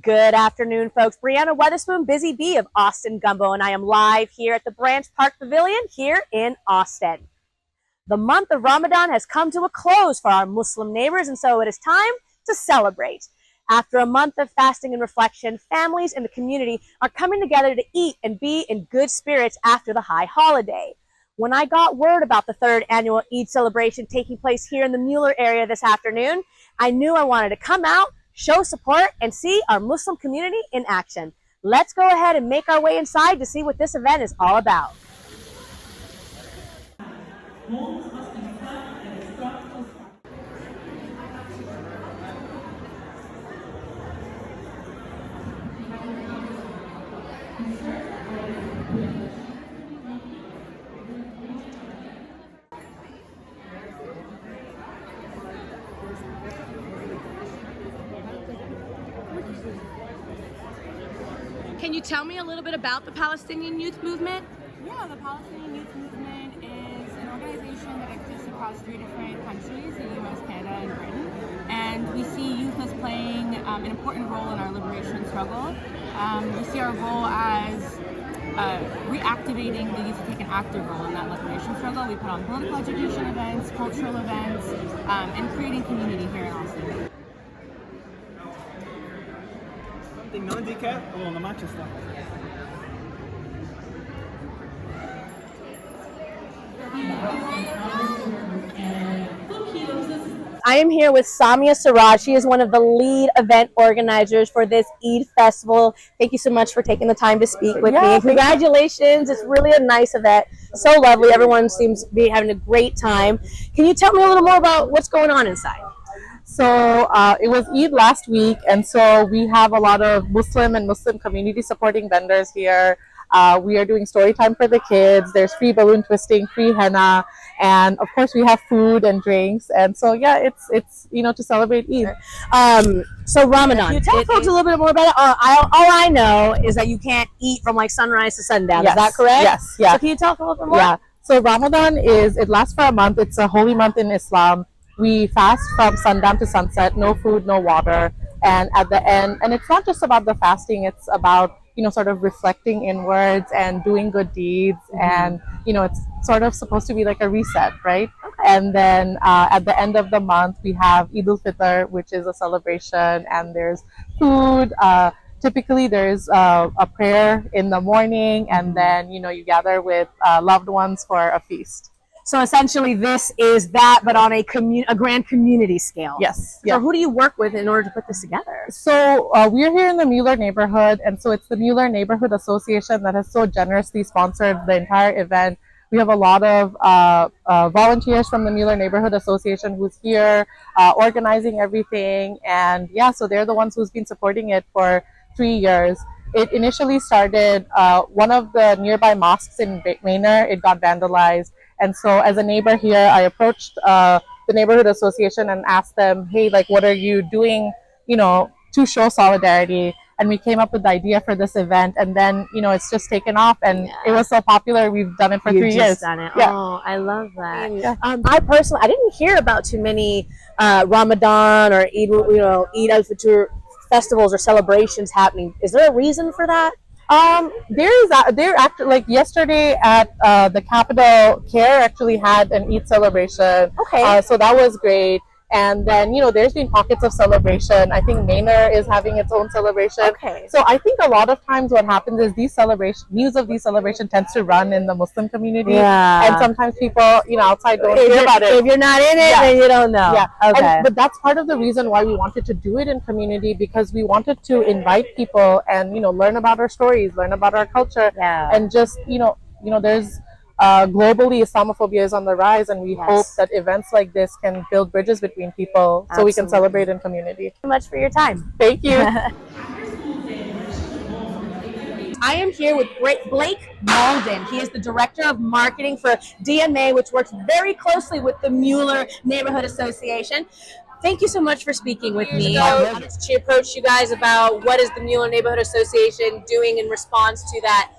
Good afternoon, folks. Briana Weatherspoon Busy B of Austin Gumbo, and I am live here at the Branch Park Pavilion here in Austin. The month of Ramadan has come to a close for our Muslim neighbors, and so it is time to celebrate. After a month of fasting and reflection, families in the community are coming together to eat and be in good spirits after the high holiday. When I got word about the third annual Eid celebration taking place here in the Mueller area this afternoon, I knew I wanted to come out, show support, and see our Muslim community in action. Let's go ahead and make our way inside to see what this event is all about. Can you tell me a little bit about the Palestinian Youth Movement? Yeah, the Palestinian Youth Movement is an organization that exists across 3 different countries, the US, Canada, and Britain. And we see youth as playing an important role in our liberation struggle. We see our role as reactivating the youth to take an active role in that liberation struggle. We put on political education events, cultural events, and creating community here in Austin. Non-decaf o na Manchester? I am here with Samia Siraj. She is one of the lead event organizers for this Eid festival. Thank you so much for taking the time to speak with me. Congratulations. It's really a nice event. So lovely. Everyone seems to be having a great time. Can you tell me a little more about what's going on inside? So it was Eid last week, and so we have a lot of Muslim and Muslim community supporting vendors here. We are doing story time for the kids. There's free balloon twisting, free henna, and of course we have food and drinks. And so yeah, it's to celebrate Eid. So Ramadan. Can you tell folks a little bit more about it? All I know is that you can't eat from like sunrise to sundown. Yes, is that correct? Yes. Yeah. So can you tell us a little bit more? Yeah. So Ramadan it lasts for a month. It's a holy month in Islam. We fast from sundown to sunset, no food, no water. And at the end, and it's not just about the fasting, it's about, sort of reflecting inwards and doing good deeds. And, it's sort of supposed to be like a reset, right? Okay. And then at the end of the month, we have Eid al-Fitr, which is a celebration, and there's food. Typically, there's a prayer in the morning, and then, you gather with loved ones for a feast. So essentially this is that, but on a grand community scale. Yes. So who do you work with in order to put this together? So we're here in the Mueller neighborhood, and so it's the Mueller Neighborhood Association that has so generously sponsored the entire event. We have a lot of volunteers from the Mueller Neighborhood Association who's here organizing everything. And yeah, so they're the ones who's been supporting it for 3 years. It initially started one of the nearby mosques in Manor. It got vandalized. And so as a neighbor here, I approached the neighborhood association and asked them, hey, like, what are you doing, to show solidarity? And we came up with the idea for this event. And then, it's just taken off, and it was so popular. We've done it for 3 years. Done it. Yeah. Oh, I love that. Yeah. I didn't hear about too many Ramadan or Eid al-Fitr festivals or celebrations happening. Is there a reason for that? They're actually, like, yesterday at the Capitol, CARE actually had an Eid celebration. Okay. So that was great. And then, there's been pockets of celebration. I think Manor is having its own celebration. Okay. So I think a lot of times what happens is news of these celebrations tends to run in the Muslim community. Yeah. And sometimes people, outside don't hear about it. If you're not in it, then you don't know. Yeah. Okay. But that's part of the reason why we wanted to do it in community, because we wanted to invite people and, learn about our stories, learn about our culture. Yeah. And just, there's globally Islamophobia is on the rise, and we hope that events like this can build bridges between people. So we can celebrate in community. Thank you so much for your time. Thank you. I am here with Blake Malden. He is the Director of Marketing for DMA, which works very closely with the Mueller Neighborhood Association. Thank you so much for speaking with me. She approached you guys about what is the Mueller Neighborhood Association doing in response to that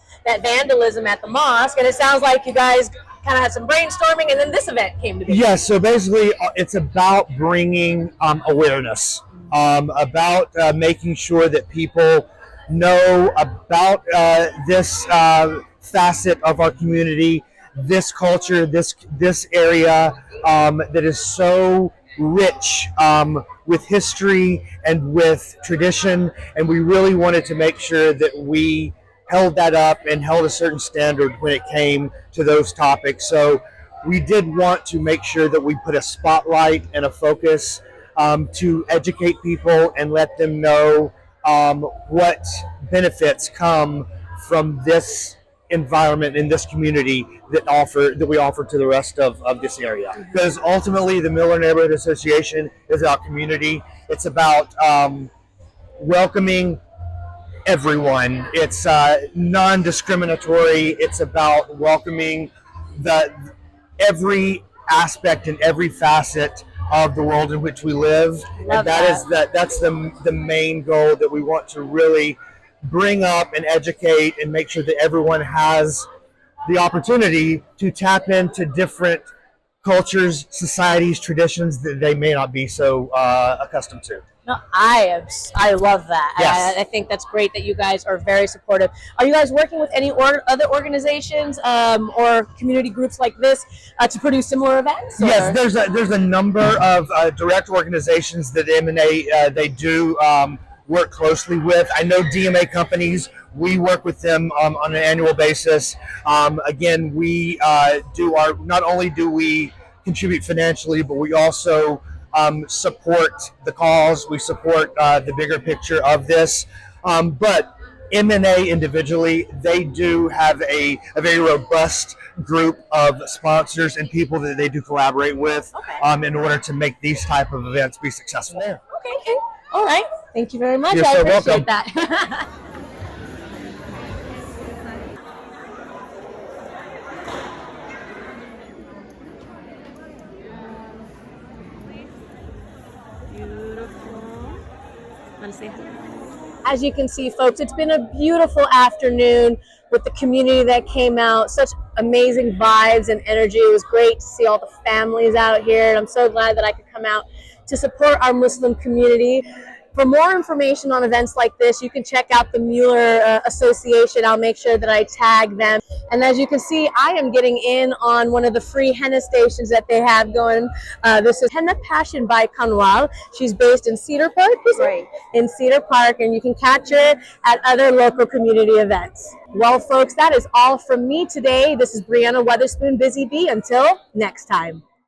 vandalism at the mosque, and it sounds like you guys kind of had some brainstorming, and then this event came to be. Yes, so basically it's about bringing awareness about making sure that people know about this facet of our community, this culture, this area that is so rich with history and with tradition, and we really wanted to make sure that we held that up and held a certain standard when it came to those topics. So we did want to make sure that we put a spotlight and a focus to educate people and let them know what benefits come from this environment in this community that we offer to the rest of this area. Because ultimately the Mueller Neighborhood Association is about community. It's about welcoming everyone. It's non-discriminatory. It's about welcoming every aspect and every facet of the world in which we live. Love And that's the main goal that we want to really bring up and educate and make sure that everyone has the opportunity to tap into different cultures, societies, traditions that they may not be so accustomed to. No, I love that. Yes. I think that's great that you guys are very supportive. Are you guys working with any other organizations or community groups like this to produce similar events? Or? Yes, there's a number of direct organizations that M&A they do work closely with. I know DMA companies. We work with them on an annual basis. Again, we not only do we contribute financially, but we also support the cause. We support the bigger picture of this. But M&A individually, they do have a very robust group of sponsors and people that they do collaborate with in order to make these type of events be successful. Okay. All right. Thank you very much. You're I so appreciate welcome. that. As you can see, folks, it's been a beautiful afternoon with the community that came out. Such amazing vibes and energy. It was great to see all the families out here, and I'm so glad that I could come out to support our Muslim community. For more information on events like this, you can check out the Mueller Association. I'll make sure that I tag them. And as you can see, I am getting in on one of the free henna stations that they have going. This is Henna Passion by Kanwal. She's based in Cedar Park, right? In Cedar Park, and you can catch her at other local community events. Well, folks, that is all from me today. This is Briana Weatherspoon Busy B. Until next time.